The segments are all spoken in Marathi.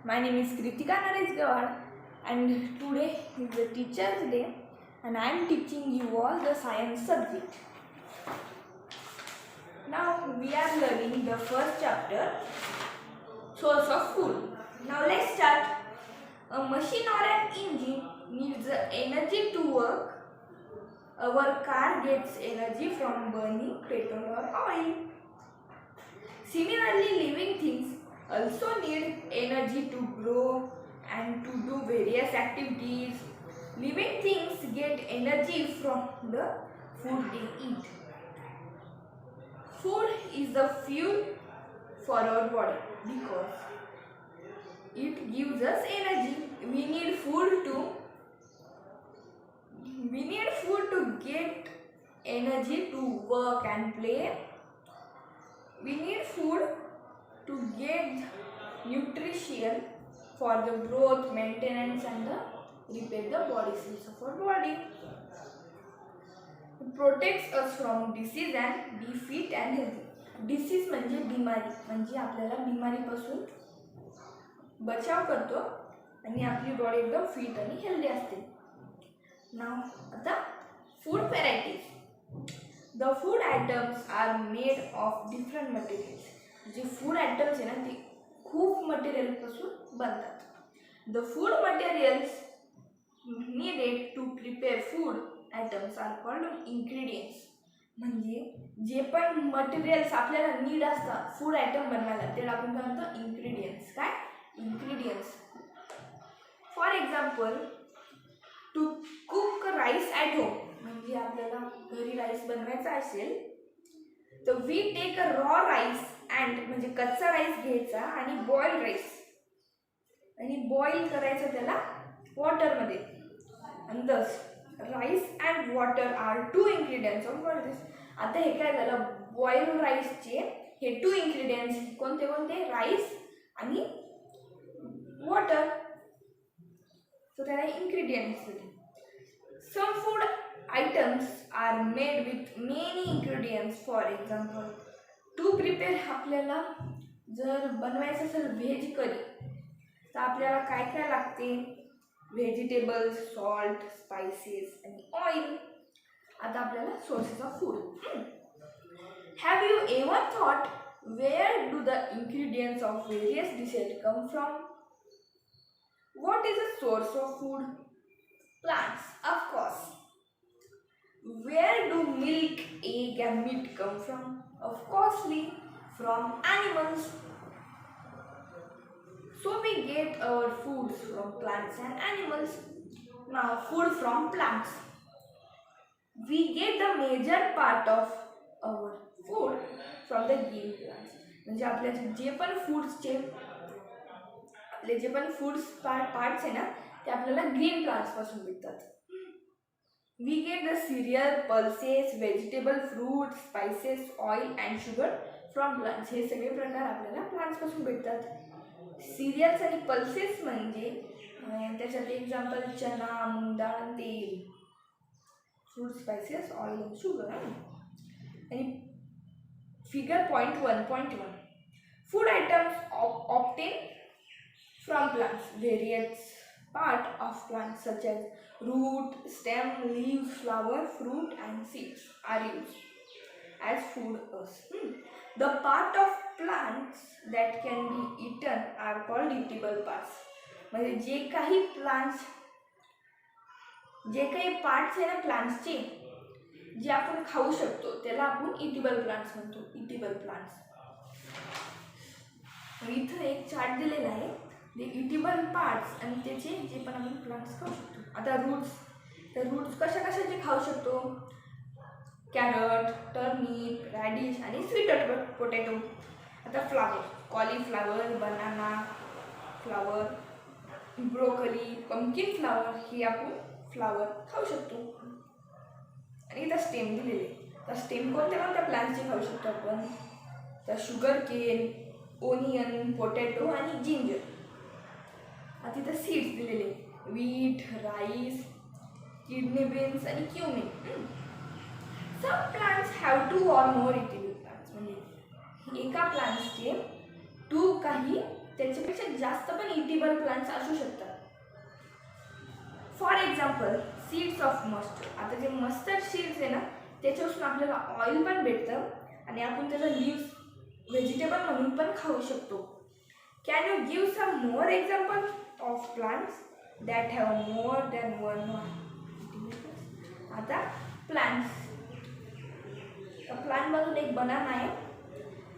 My name is Kritika Naresh Gawad and today is the Teacher's Day and I am teaching you all the science subject. Now we are learning the first chapter, source of food. Now let's start. A machine or an engine needs energy to work. Our car gets energy from burning petrol or oil. Similarly, living things also need energy to grow and to do various activities. Living things get energy from the food they eat. Food is the fuel for our body because it gives us energy. We need food to get energy to work and play. We need food to get nutrition for the growth, maintenance and the repair the body cells of our body. It protects us from disease and be fit and healthy. Disease म्हणजे बिमारी, म्हणजे आपल्याला बिमारीपासून बचाव करतो आणि आपली बॉडी एकदम फिट आणि हेल्दी असते. नाव आता food varieties. The food items are made of different materials. जे फूड आयटम्स आहे ना ते खूप मटेरियलपासून बनतात. The food materials needed to prepare food items are called ingredients. म्हणजे जे पण मटेरियल्स आपल्याला नीड असतात फूड आयटम बनवायला त्याला आपण काय म्हणतो इन्ग्रेडियंट्स. काय ingredients? For example to cook rice at home, म्हणजे आपल्याला घरी राईस बनवायचा असेल तर we take a raw rice and म्हणजे कच्चा राईस घ्यायचा आणि बॉइल्ड राईस आणि बॉईल करायचं त्याला वॉटरमध्ये. and thus rice and water are two ingredients of what this. आता हे काय झालं, बॉइल्ड राईसचे हे टू इन्ग्रेडियंट्स कोणते कोणते, राईस आणि वॉटर. सो त्याला इन्ग्रेडियंट्स होते. Some food items are made with many ingredients. For example to prepare, आपल्याला जर बनवायचं असेल व्हेज करी तर आपल्याला काय काय लागते, व्हेजिटेबल्स, सॉल्ट, स्पाइसेस आणि ऑइल. आता आपल्याला sources of food. Have you ever thought where do the ingredients of various dishes come from? What is a source of food? Plants, of course. Where do milk, egg and meat come from? Of coursely from animals. So we get our foods from plants and animals. Now food from plants. We get the major part of our food from the green plants. म्हणजे आपल्या जे पण फूड्सचे आपले जे पण फूड्स पार्ट्स आहे ना ते आपल्याला ग्रीन प्लांट्स पासून भेटतात. We get the cereal, pulses, vegetable, fruit, spices, oil and sugar from plants. हे सगळे प्रकार आपल्याला प्लांट्स पासून भेटतात. सिरियल्स आणि पल्सेस म्हणजे त्याच्यात एक्झाम्पल चना, मूग डाळ, तेल, फ्रूट, स्पाइसेस, ऑइल आणि शुगर. आणि figure 0.1.1 food items obtain from plants. Various part of plants such as root, stem, leaves, flower, fruit and seeds are used as food. The part of plants that can be eaten are called eatable parts. म्हणजे जे काही पार्ट्स आहे ना प्लांट्सचे जे आपण खाऊ शकतो त्याला आपण इटेबल प्लांट्स म्हणतो. Edible plants. इथं एक चार्ट दिलेला आहे ते इटेबल पार्ट्स आणि त्याचे जे पण आपण प्लांट्स खाऊ शकतो. आता रूट्स, तर रूट्स कशाचे खाऊ शकतो, कॅरट, टर्निप, रॅडिश आणि स्वीट पोटॅटो. आता flower, cauliflower, banana flower, broccoli, pumpkin flower हे आपण फ्लावर खाऊ शकतो. आणि इथं स्टेम दिलेले, तर स्टेम कोणत्या प्लांट्सचे खाऊ शकतो आपण, तर शुगर केन, ओनियन, पोटॅटो आणि जिंजर. आता इथं सीड्स दिलेले, व्हीट, राईस, किडनी बीन्स आणि cumin. Some plants have two or more eatable plants. म्हणजे एका प्लांट्सचे टू काही त्याच्यापेक्षा जास्त पण इटेबल प्लांट्स असू शकतात. For example seeds of mustard. आता जे मस्टर्ड सीड्स आहे ना त्याच्यापासून आपल्याला ऑइल पण भेटतं आणि आपण त्याचा लीव्स व्हेजिटेबल म्हणून पण खाऊ शकतो. Can you give some more example of plants that have more than one? आता प्लांटमधून एक बनाना आहे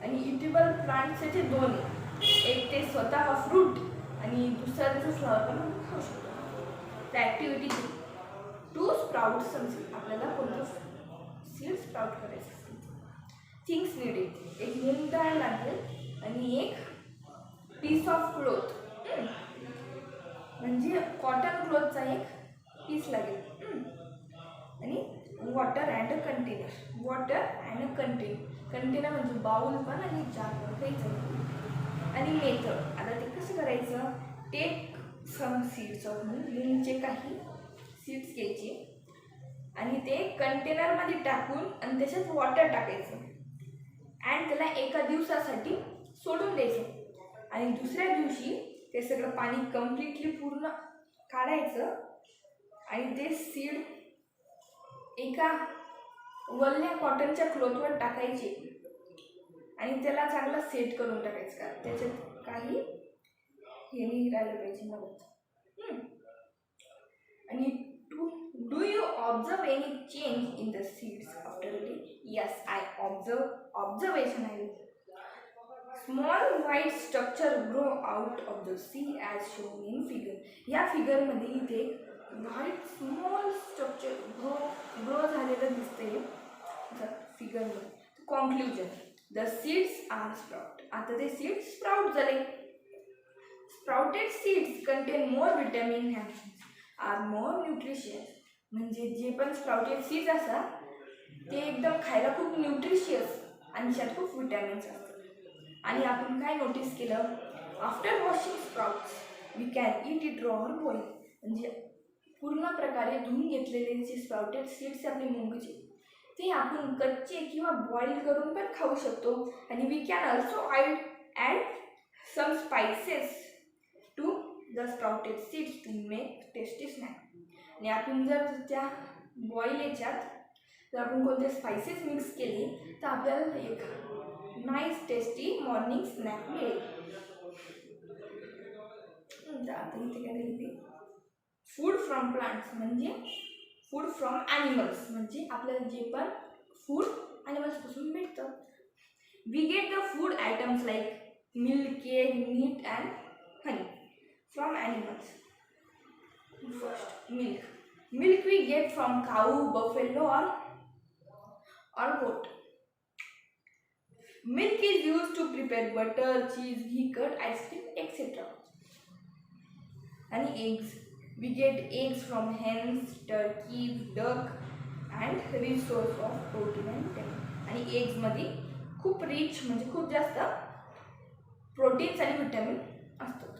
आणि इटेबल प्लांट्स त्याचे दोन आहे. एक ते स्वतः फ्रूट आणि दुसरा त्याचं फ्लॉवर पण आपण खाऊ शकतो. The activity to sprout some seed. आपल्याला कोणतं सीड स्प्राउट करायचं असेल. Things needed. एक मूग डाळ लागेल आणि एक पीस ऑफ क्लोथ म्हणजे कॉटन क्लोथचा एक पीस लागेल आणि water and a container. Water and a container म्हणजे बाउल पण आणि जार पण घ्यायचं. आणि मेथड. आता ते कसं करायचं. टेक सम सीड्स ऑफ मूगचे काही सीड्स घ्यायचे आणि ते कंटेनरमध्ये टाकून आणि त्याच्यात वॉटर टाकायचं अँड त्याला एका दिवसासाठी सोडून द्यायचं आणि दुसऱ्या दिवशी ते सगळं पाणी कम्प्लिटली पूर्ण काढायचं आणि ते सीड एका वल्ल्या कॉटनच्या क्लॉथवर टाकायचे आणि त्याला चांगलं सेट करून टाकायचं. का त्याच्यात काही हे नाही राहिलं पाहिजे मग. आणि do you observe any change in the seeds after a day? Yes, I observation आहे. Small white structure grow out of the seed as shown in figure. या फिगरमध्ये इथे व्हाईट स्मॉल स्ट्रक्चर ग्रो झालेलं दिसतंय फिगरमध्ये. Conclusion. The seeds are sprout. आता ते सीड्स स्प्राउट झाले. Sprouted seeds contain more vitamin and are more nutritious. म्हणजे जे पण स्प्राउटेड सीड्स असतात ते एकदम खायला खूप न्यूट्रिशियस आणि त्यात खूप विटॅमिन्स असतात. आणि आपण काय नोटीस केलं. After washing sprouts we can eat it raw or boil. म्हणजे पूर्ण प्रकारे धुवून घेतलेले जे स्प्राउटेड सीड्स आपले मूगचे ते आपण कच्चे किंवा बॉईल करून पण खाऊ शकतो. आणि we can also add some spices to the sprouted seeds to make tasty snack. आणि आपण जर त्या बॉईल याच्यात जर आपण कोणते स्पायसेस मिक्स केले तर आपल्याला एक नाईस टेस्टी मॉर्निंग स्नॅक मिळेल. आता इथे काय दिली. फूड फ्रॉम प्लांट्स म्हणजे फूड फ्रॉम ॲनिमल्स म्हणजे आपल्याला जे पण फूड ॲनिमल्सपासून भेटतं. We get the food items like milk, egg, meat and honey from animals. First milk. Milk we get from cow, buffalo or goat. Milk is used to prepare butter, cheese, ghee, curd, ice cream, etc. And eggs. We get eggs from hens, turkeys, duck and rich source of protein and vitamin. आणि eggs मध्ये खूप रिच म्हणजे खूप जास्त प्रोटीन्स आणि विटॅमिन असतात.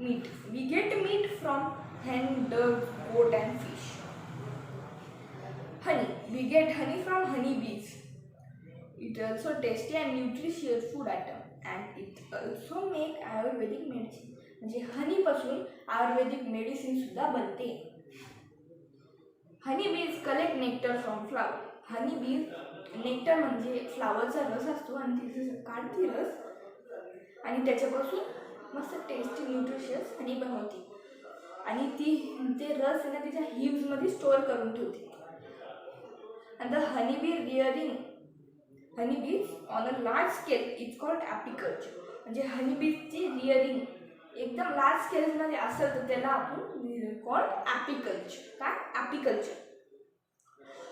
Meat. We get meat from hen, duck, goat and fish. Honey. We get honey from honey bees. It also tasty and nutritious food item and it also make Ayurvedic medicine. म्हणजे हनी पासून आयुर्वेदिक मेडिसिन सुद्धा बनते. हनी बीज कलेक्ट नेक्टर फ्रॉम फ्लावर. हनी बीज नेक्टर म्हणजे फ्लावरचा रस असतो आणि तिथे काढते रस आणि त्याच्यापासून मस्त टेस्टी न्यूट्रिशियस हनी बनवते आणि ते रस आहे ना तिच्या हिव्समध्ये स्टोअर करून ठेवते. And the honeybees on a large scale is called apiculture. म्हणजे honeybeesची रिअरिंग एकदम लार्ज स्केलमध्ये असेल तर त्याला आपण कॉल्ड ॲपिकल्चर. काय ॲपिकल्चर.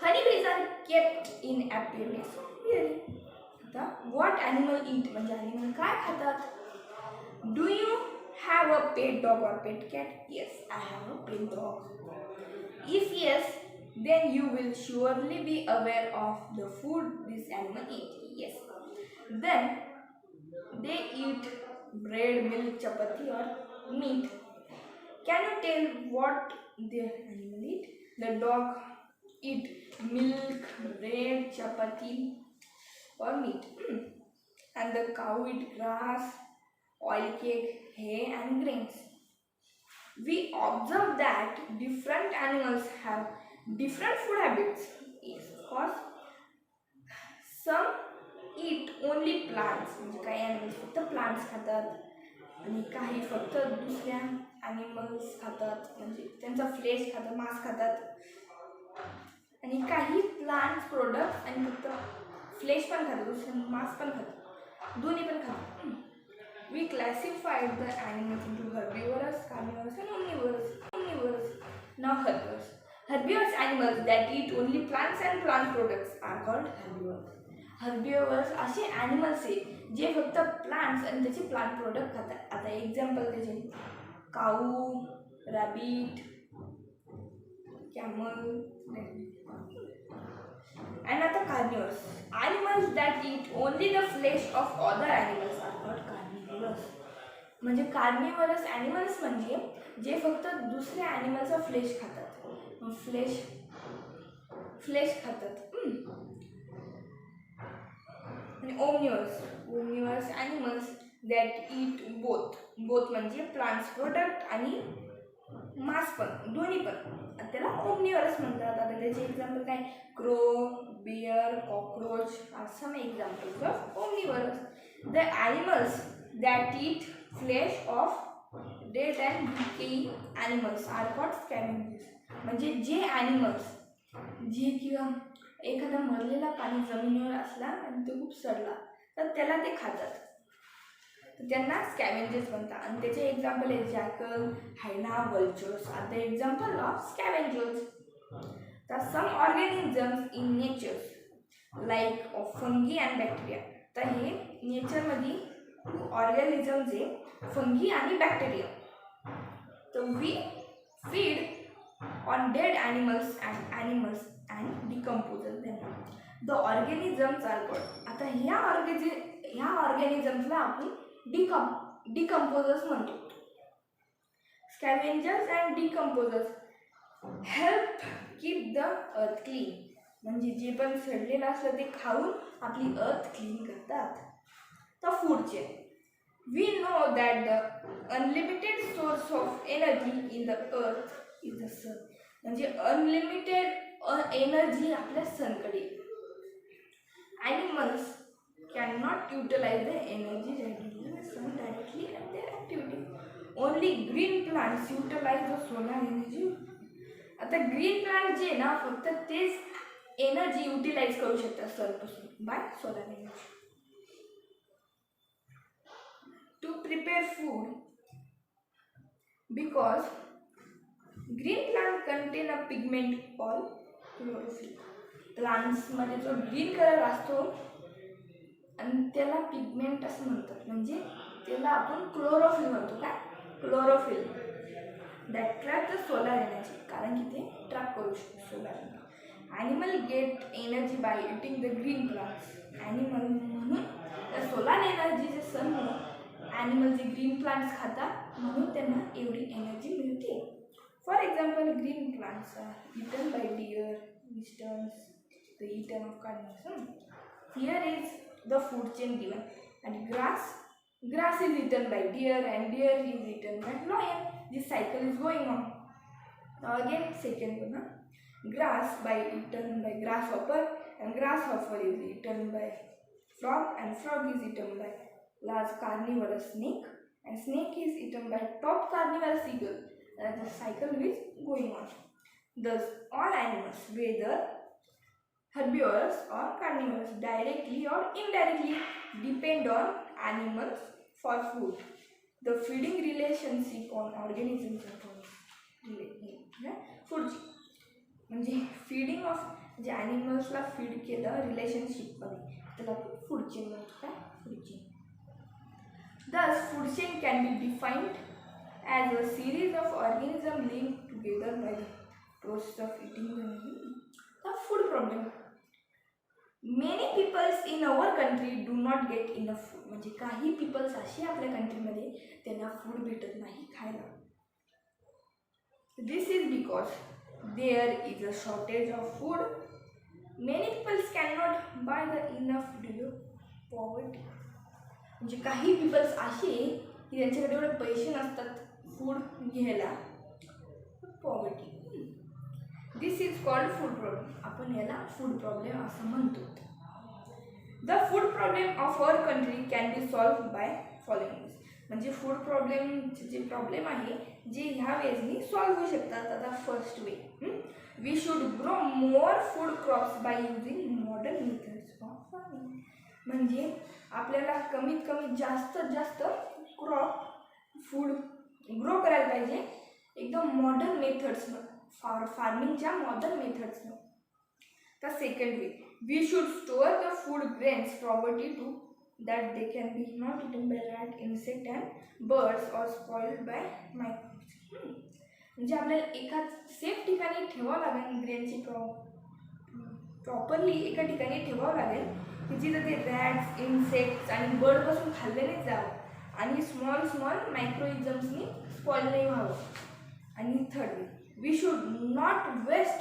honeybees are kept in apiaries. आता what animal eat म्हणजे ॲनिमल काय खातात. Do you have a pet dog or pet cat? Yes, I have a pet dog. If yes, then you will surely be aware of the food this animal eat. Yes. Then they eat bread, milk, chapati or meat. Can you tell what the animal eat? The dog eat milk, bread, chapati or meat. And the cow eat grass, oil cake, hay and grains. We observe that different animals have different food habits. Yes, of course. Some eat only plants, म्हणजे काही ॲनिमल्स फक्त प्लांट्स खातात आणि काही फक्त दुसऱ्या ॲनिमल्स खातात, म्हणजे त्यांचा फ्लेश खातात, मांस खातात. आणि काही प्लांट्स प्रोडक्ट आणि फक्त फ्लेश पण खातात, दुसरे मांस पण खातात, दोन्ही पण खातात. We classified the animals into herbivorous, carnivorous and omnivorous. Now herbivores. Herbivorous animals that eat only plants and plant products are called herbivores. Herbivorous असे ॲनिमल्स आहे जे फक्त प्लांट्स आणि त्याचे प्लांट प्रोडक्ट खातात. आता एक्झाम्पल त्याचे काऊ, रॅबिट, कॅमल. And आता carnivores. Animals that eat only the flesh of other animals are called carnivorous. म्हणजे कार्निवरस ॲनिमल्स म्हणजे जे फक्त दुसऱ्या ॲनिमलचा फ्लेश खातात, फ्लेश खातात. आणि Omniverse animals that eat both म्हणजे प्लांट्स प्रोडक्ट आणि मांस पण, दोन्ही पण, त्याला ओमनिवरस म्हणतात. आता त्याचे एक्झाम्पल काय, crow, bear, cockroach are some examples of omnivorous. The animals that eat flesh of dead and decaying animals are called scavengers. म्हणजे जे ॲनिमल्स जे किंवा एखादा मरलेला पाणी जमिनीवर असला आणि तो खूप सडला तर त्याला ते खातात, तर त्यांना स्कॅव्हेंजर्स म्हणतात. आणि त्याचे एक्झाम्पल आहे jackal, hyena, vultures are the example of scavengers. तर some organisms in nature like of fungi and bacteria. तर हे नेचरमध्ये ऑर्गॅनिझम्स आहे फंगी आणि बॅक्टेरिया. तर we feed on dead animals and decomposer them. The organisms are called. आता ह्या ऑर्गॅनिझम्सला आपण डिकम्पोजर्स म्हणतो. Scavengers and decomposers help keep the earth clean. म्हणजे जे पण सडलेलं असलं ते खाऊन आपली अर्थ क्लीन करतात. तर food chain. We know that the unlimited source of energy in the earth is the sun. म्हणजे अनलिमिटेड एनर्जी आपल्या सनकडे. Animals cannot utilize the energy radiated by the sun directly at their activity. Only green plants utilize the solar energy. आता ग्रीन प्लांट जे ना फक्त तेच एनर्जी युटिलाइज करू शकतात सनपासून by solar energy. To prepare food because green plant contain a pigment called chlorophyll. प्लांट्समध्ये जो ग्रीन कलर असतो आणि त्याला पिगमेंट असं म्हणतात, म्हणजे त्याला आपण क्लोरोफिल म्हणतो. काय, chlorophyll that trap the solar energy. कारण की ते ट्रॅप करू शकतो solar energy. Animal get energy by eating the green plants. Animal म्हणून त्या सोलार एनर्जीचे सनमुळं ॲनिमल जे ग्रीन प्लांट्स खातात म्हणून त्यांना एवढी एनर्जी मिळते. For example green plants are eaten by deer, westerns, the eaten of carnivorous. Here is the food chain given. And grass is eaten by deer and deer is eaten by lion. This cycle is going on. Now again second one, grass by eaten by grasshopper and grasshopper is eaten by frog and frog is eaten by large carnivorous snake and snake is eaten by top carnivorous eagle. The cycle is going on. Thus all animals, whether herbivores or carnivores, directly or indirectly depend on animals for food. The feeding relationship on organisms food म्हणजे फीडिंग ऑफ जे ॲनिमल्सला फीड केलं रिलेशनशिपमध्ये त्याला आपण फूड चेन म्हणतो. काय, food chain. Thus food chain can be defined as a series of organisms linked together by the process of eating the food problem. Many peoples in our country do not get enough food. म्हणजे काही पीपल्स असे आपल्या कंट्रीमध्ये त्यांना फूड भेटत नाही खायला. This is because there is a shortage of food. Many peoples can not buy the enough due to poverty. म्हणजे काही पीपल्स असे की त्यांच्याकडे एवढे पैसे नसतात फूड घ्यायला. Poverty. This is called food problem. आपण याला फूड प्रॉब्लेम असं म्हणतो. The food problem of our country can be solve by following. म्हणजे फूड प्रॉब्लेमचे जे प्रॉब्लेम आहे जे ह्या वेजनी सॉल्व्ह होऊ शकतात. आता first way, we should grow more food crops by using modern methods of farming. म्हणजे आपल्याला कमीत कमी जास्तीत जास्त क्रॉप फूड ग्रो करायला पाहिजे एकदम मॉडर्न मेथड्सनं, फार्मिंगच्या मॉडर्न मेथड्सनं. The second way, we should store the food grains property to that they can be not eaten by rat, insect and birds or spoiled by microbes. म्हणजे आपल्याला एका सेफ ठिकाणी ठेवावं लागेल ग्रेनची प्रॉपरली एका ठिकाणी ठेवावं लागेल की जिथं ते रॅट्स, इन्सेक्ट्स आणि बर्डपासून खाल्ले नाही जावं आणि स्मॉल मायक्रोइझम्सनी स्पॉइल नाही व्हावं. आणि third way, we should not waste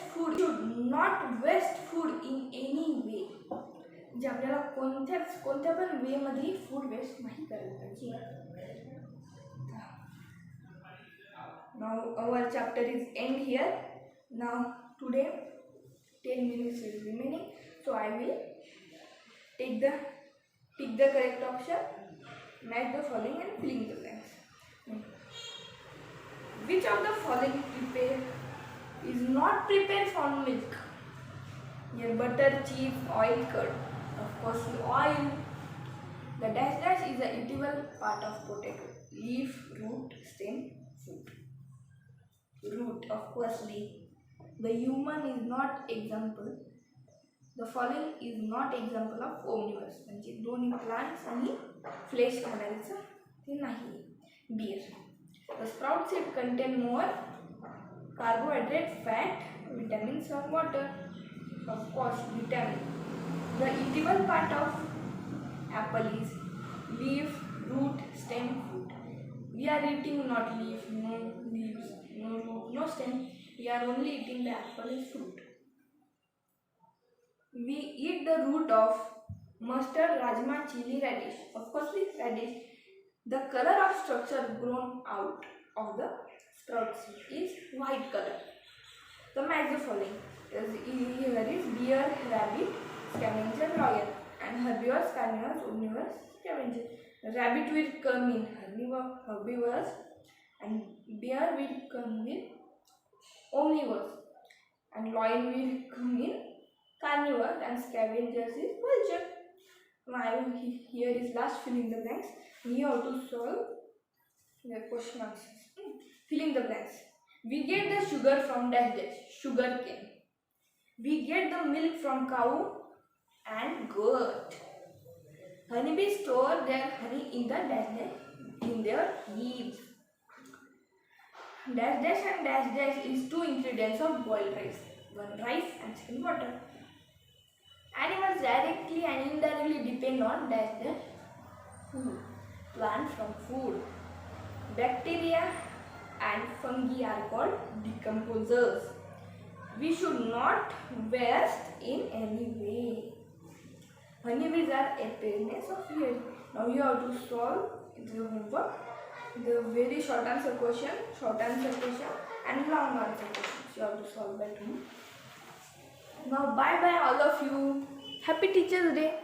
food in any way. म्हणजे आपल्याला कोणत्या पण वेमध्ये फूड वेस्ट नाही करायला पाहिजे. Now our chapter is end here. Now today 10 minutes is remaining, so I will pick the correct option, match the following and filling the blanks. Which of the following is not prepared from milk? Here butter, cheese, oil, curd. Of course, oil. The dash is the eatable part of potato. Leaf, root, stem, fruit. Root, of course, leaf. The human is not example. The following is not example of omnivores. म्हणजे दोन्ही plants आणि flesh खाणारीचं ते नाही. Beer. The sprout seed contain more carbohydrate, fat, vitamins or water. Of course, vitamin. The eatable part of apple is leaf, root, stem, fruit. We are eating not leaf, no leaves, no root, no stem. We are only eating the apple as fruit. We eat the root of mustard, rajma, chili, radish. Of course, with radish. The color of structure grown out of the sprout seed is white color. The match the following. Here is deer, rabbit, scavenger, royal, and herbivores, carnivores, omnivores, scavenger. Rabbit will come in herbivores and bear will come in omnivores and lion will come in carnivores and scavengers is vulture. Now here is last filling the blanks. You have to solve the question answers. Filling the blanks. We get the sugar from dash, sugar cane. We get the milk from cow and goat. Honeybees store their honey in the in their leaves. Dash and dash is two ingredients of boiled rice. One rice and second water. Animals directly and indirectly depend on dash food. Plant from food. Bacteria and fungi are called decomposers. We should not waste in any way. Honeybees are appearance of yield. Now you have to solve the homework. The very short answer question, and long answer questions. You have to solve that one. Now bye all of you. Happy Teachers Day.